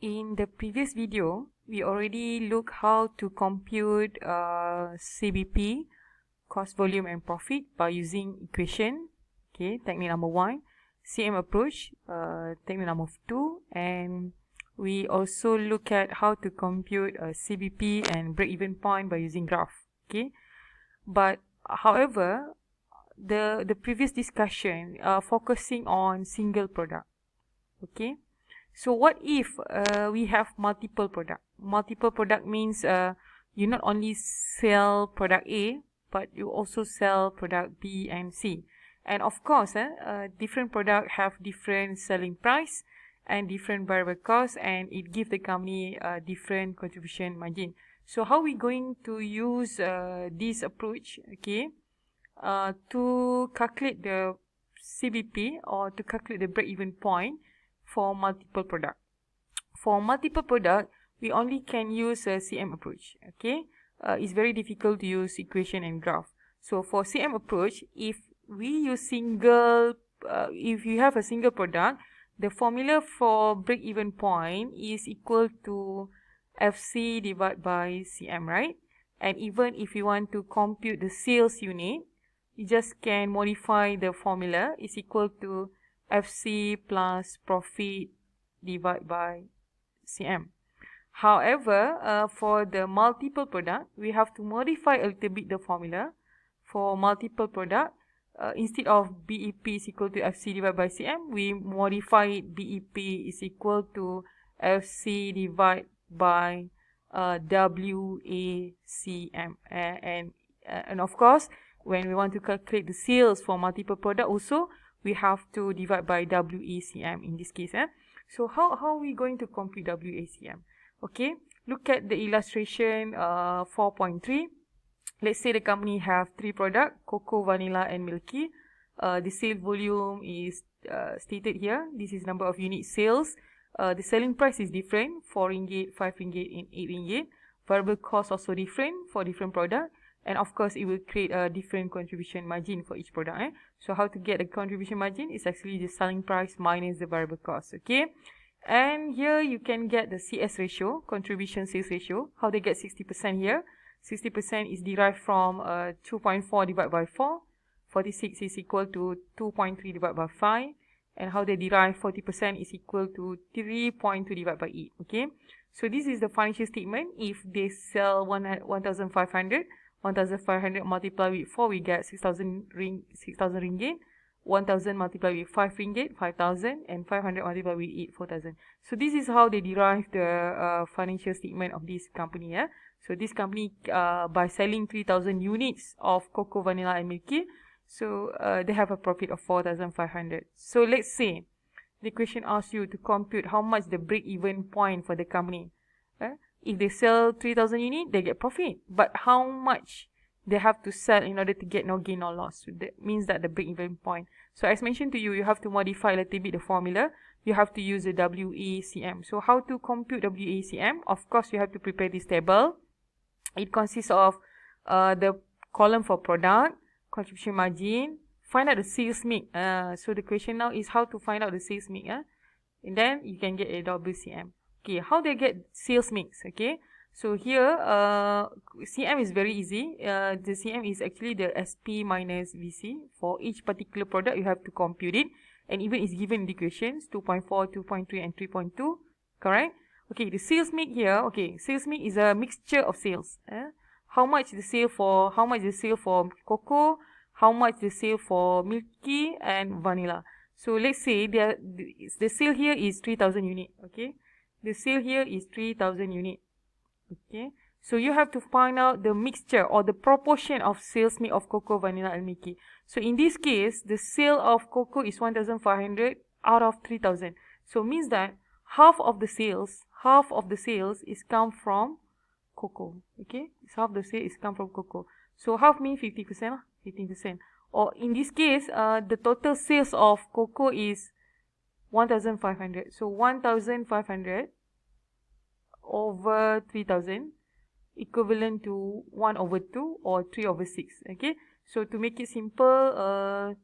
In the previous video, we already looked how to compute CVP, cost, volume and profit by using equation. Okay, technique number 1. CM approach, technique number 2. And we also look at how to compute CVP and break-even point by using graph. Okay, but however, the previous discussion focusing on single product. Okay, so what if we have multiple product? Multiple product means you not only sell product A, but you also sell product B and C. And of course, different product have different selling price and different variable cost, and it gives the company a different contribution margin. So how we going to use this approach, okay, to calculate the CVP or to calculate the break-even point for multiple product. For multiple product, we only can use a CM approach. Okay, it's very difficult to use equation and graph. So for CM approach, if we use if you have a single product, the formula for break-even point is equal to FC divided by CM, right? And even if you want to compute the sales unit, you just can modify the formula. Is equal to FC plus profit divided by CM. However, for the multiple product, we have to modify a little bit the formula. For multiple product, instead of BEP is equal to FC divided by CM, we modify it BEP is equal to FC divided by WACM. And of course, when we want to calculate the sales for multiple product also, we have to divide by WACM in this case. So how are we going to compute WACM? Okay, look at the illustration 4.3. Let's say the company have 3 products, cocoa, vanilla and milky. The sale volume is stated here. This is number of unit sales. The selling price is different, 4 ringgit, 5 ringgit and 8 ringgit. Variable cost also different for different product. And of course, it will create a different contribution margin for each product. So how to get a contribution margin is actually the selling price minus the variable cost. Okay. And here you can get the CS ratio, contribution sales ratio. How they get 60% here? 60% is derived from 2.4 divided by 4. 46 is equal to 2.3 divided by 5. And how they derive 40% is equal to 3.2 divided by 8. Okay. So this is the financial statement. If they sell 1,500, 1,500 multiplied with 4, we get 6,000 ringgit. 1,000 multiplied with 5 ringgit, 5,000, and 500 multiplied with 8, 4,000. So this is how they derive the financial statement of this company. So this company, by selling 3,000 units of cocoa, vanilla, and milky, so they have a profit of 4,500. So let's say the question asks you to compute how much the break-even point for the company. If they sell 3,000 units, they get profit. But how much they have to sell in order to get no gain or loss? So that means that the break-even point. So as mentioned to you, you have to modify a little bit the formula. You have to use the WACM. So how to compute WACM? Of course, you have to prepare this table. It consists of the column for product, contribution margin, find out the sales mix. So the question now is how to find out the sales mix. And then you can get a WCM. Okay, how they get sales mix? Okay, so here CM is very easy. The CM is actually the SP minus VC. For each particular product, you have to compute it, and even it's given in the equations 2.4, 2.3, and 3.2. Correct? Okay, the sales mix here. Okay, sales mix is a mixture of sales. How much the sale for cocoa? How much the sale for milky and vanilla? So let's say the sale here is 3,000 unit. Okay. The sale here is 3,000 unit. Okay. So you have to find out the mixture or the proportion of sales made of cocoa, vanilla, and milky. So in this case, the sale of cocoa is 1,500 out of 3,000. So means that half of the sales is come from cocoa. Okay. So half the sales is come from cocoa. So half means 50%, 15%. Or in this case, the total sales of cocoa is 1,500. So 1,500 over 3,000 equivalent to 1/2 or 3/6. Okay. So to make it simple,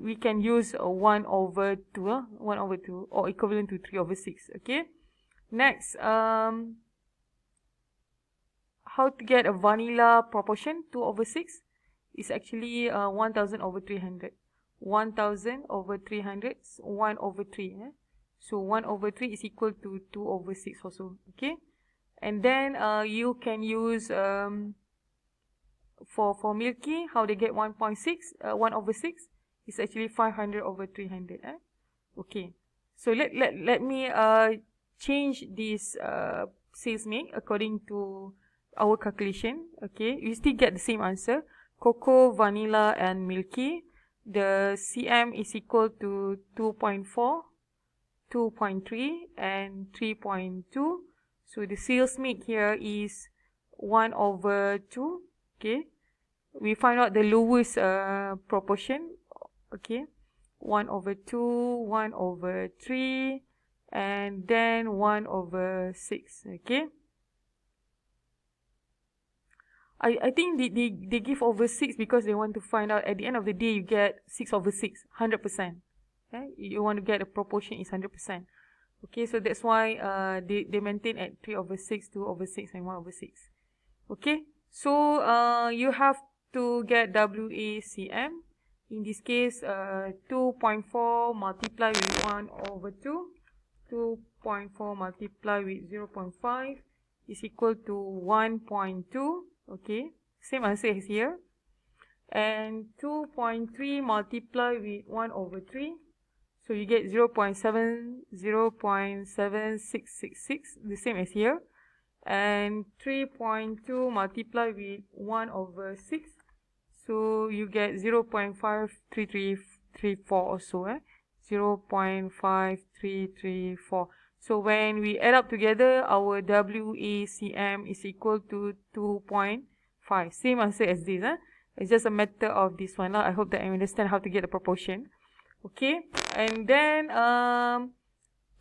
we can use 1 over 2, 1 over 2, or equivalent to 3 over 6, okay? Next, how to get a vanilla proportion, 2 over 6, is actually 1000 over 300. 1000 over 300, 1 over 3. So 1 over 3 is equal to 2 over 6 also, okay? And then you can use, for Milky, how they get 1.6, 1 over 6, is actually 500 over 300. Okay, so let me change this sales mix according to our calculation. Okay, you still get the same answer: cocoa, vanilla, and milky. The CM is equal to 2.4, 2.3, and 3.2. So the sales mix here is 1 over 2. Okay, we find out the lowest proportion. Okay, 1 over 2, 1 over 3, and then 1 over 6. Okay, I think they give over 6 because they want to find out at the end of the day you get 6 over 6, 100%. Okay? You want to get a proportion is 100%. Okay, so that's why they maintain at 3 over 6, 2 over 6, and 1 over 6. Okay, so you have to get WACM. In this case, 2.4 multiplied with 1 over 2. 2.4 multiplied with 0.5 is equal to 1.2. Okay, same answer as here. And 2.3 multiplied with 1 over 3. So you get 0.7666, the same as here. And 3.2 multiplied with 1 over 6. So you get 0.5334 also. 0.5334. So when we add up together, our WACM is equal to 2.5. Same answer as this. It's just a matter of this one. I hope that I understand how to get the proportion. Okay. And then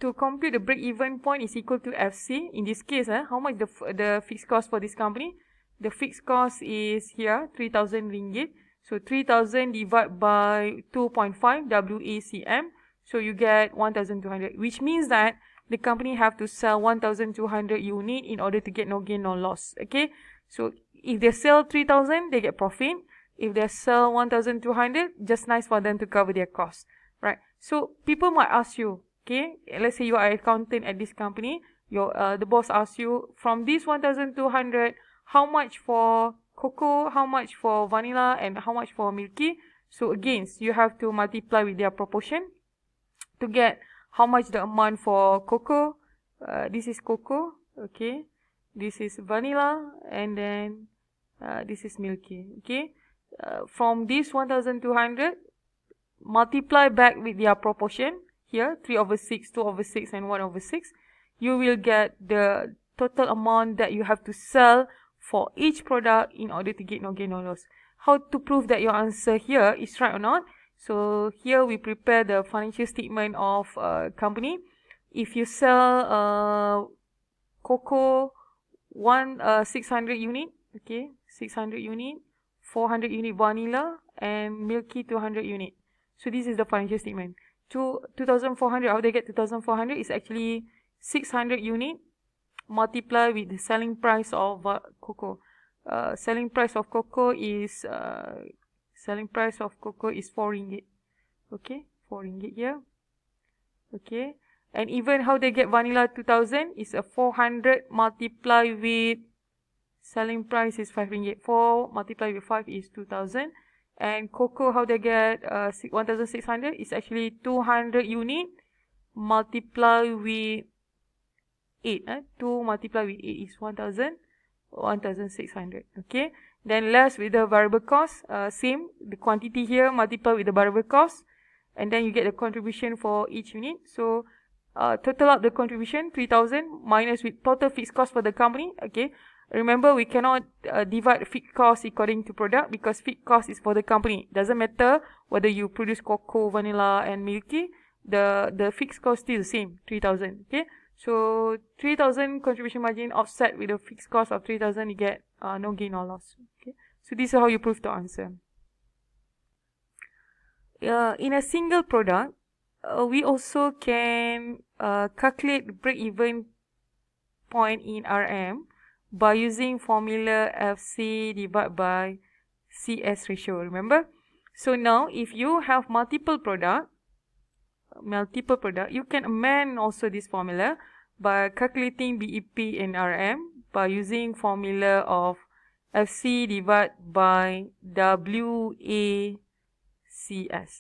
to compute the break-even point is equal to FC. In this case, how much the fixed cost for this company? The fixed cost is here, 3,000 ringgit. So 3,000 divided by 2.5 WACM. So you get 1,200, which means that the company have to sell 1,200 unit in order to get no gain, no loss. Okay. So if they sell 3,000, they get profit. If they sell 1,200, just nice for them to cover their costs. Right. So people might ask you, okay, let's say you are an accountant at this company. The boss asks you, from this 1,200, how much for cocoa, how much for vanilla, and how much for milky? So again, you have to multiply with their proportion to get how much the amount for cocoa. This is cocoa, okay. This is vanilla, and then this is milky, okay. From this 1,200, multiply back with their proportion. Here, 3 over 6, 2 over 6, and 1 over 6. You will get the total amount that you have to sell for each product in order to get no gain, no loss. How to prove that your answer here is right or not? So here we prepare the financial statement of a company. If you sell cocoa 600 unit, okay, 600 unit, 400 unit vanilla, and milky 200 unit. So this is the financial statement. 2,400, how they get 2,400 is actually 600 unit multiply with the selling price of cocoa. Selling price of cocoa is 4 ringgit. Okay, 4 ringgit here. Okay, and even how they get vanilla 2,000 is a 400 multiply with selling price is 5 ringgit. 4 multiply with 5 is 2,000. And cocoa, how they get 1,600 is actually 200 unit multiply with 8. 2 multiply with 8 is 1,600. Okay. Then last with the variable cost, same. The quantity here multiply with the variable cost. And then you get the contribution for each unit. So total up the contribution, 3,000 minus with total fixed cost for the company. Okay. Remember, we cannot divide fixed cost according to product because fixed cost is for the company. Doesn't matter whether you produce cocoa, vanilla, and milky. The fixed cost still the same, 3,000. Okay, so 3,000 contribution margin offset with the fixed cost of 3,000, you get no gain or loss. Okay, so this is how you prove the answer. in a single product, we also can calculate break-even point in RM by using formula FC divided by CS ratio, remember? So now, if you have multiple product, you can amend also this formula by calculating BEP and RM by using formula of FC divided by WACS,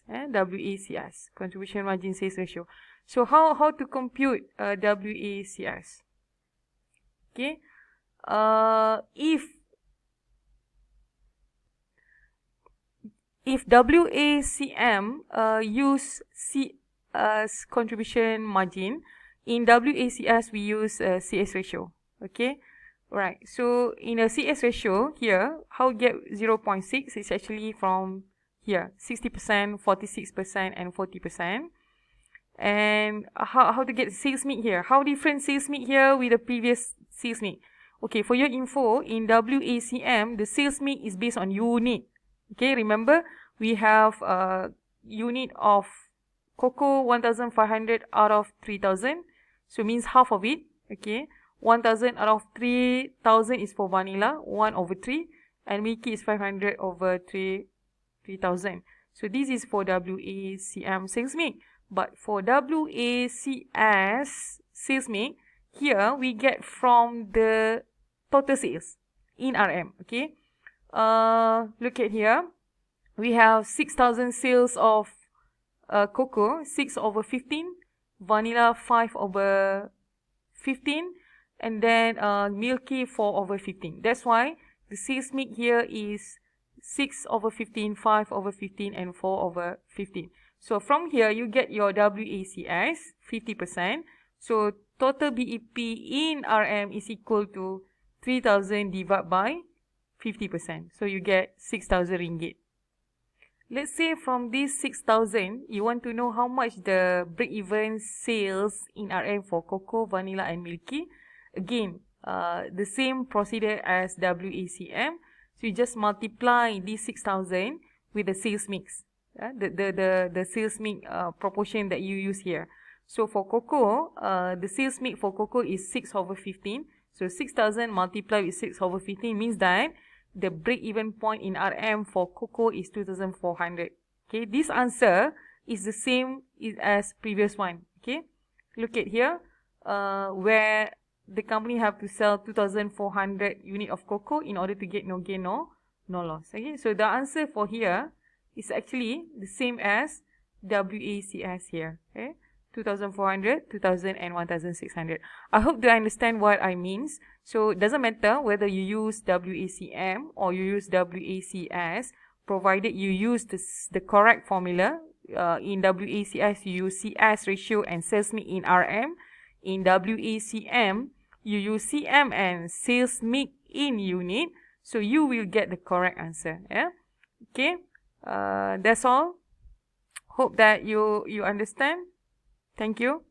WACS, contribution margin sales ratio. So how to compute WACS? Okay, if WACM use C as contribution margin, in WACS we use CS ratio. Okay, right. So in a CS ratio here, how get 0.6 is actually from here, 60%, 46%, and 40%. And how to get sales mix here? How different sales mix here with the previous sales mix? Okay, for your info, in WACM, the sales mix is based on unit. Okay, remember, we have a unit of cocoa 1,500 out of 3,000. So means half of it. Okay, 1,000 out of 3,000 is for vanilla, 1/3. And milky is 500 over 3,000. So this is for WACM sales mix. But for WACS sales mix, here we get from the total sales in RM. Okay, look at here. We have 6,000 sales of cocoa, 6/15, vanilla 5/15, and then milky 4/15. That's why the sales mix here is 6/15, 5/15, and 4/15. So from here, you get your WACS, 50%. So total BEP in RM is equal to 3,000 divided by 50%. So you get 6,000 ringgit. Let's say from this 6,000, you want to know how much the break-even sales in RM for cocoa, vanilla, and milky. Again, the same procedure as WACM. So you just multiply this 6,000 with the sales mix. The sales mix proportion that you use here. So for cocoa, the sales mix for cocoa is 6/15. So 6,000 multiplied with 6/15 means that the break-even point in RM for cocoa is 2,400. Okay, this answer is the same as previous one. Okay, look at here, where the company have to sell 2,400 unit of cocoa in order to get no gain, no loss. Okay, so the answer for here is actually the same as WACS here. Okay, 2,400, 2,000, and 1,600. I hope you understand what I means. So it doesn't matter whether you use WACM or you use WACS, provided you use the correct formula. In WACS, you use CS ratio and sales mix in RM. In WACM, you use CM and sales mix in unit. So you will get the correct answer. Yeah. Okay. That's all. Hope that you understand. Thank you.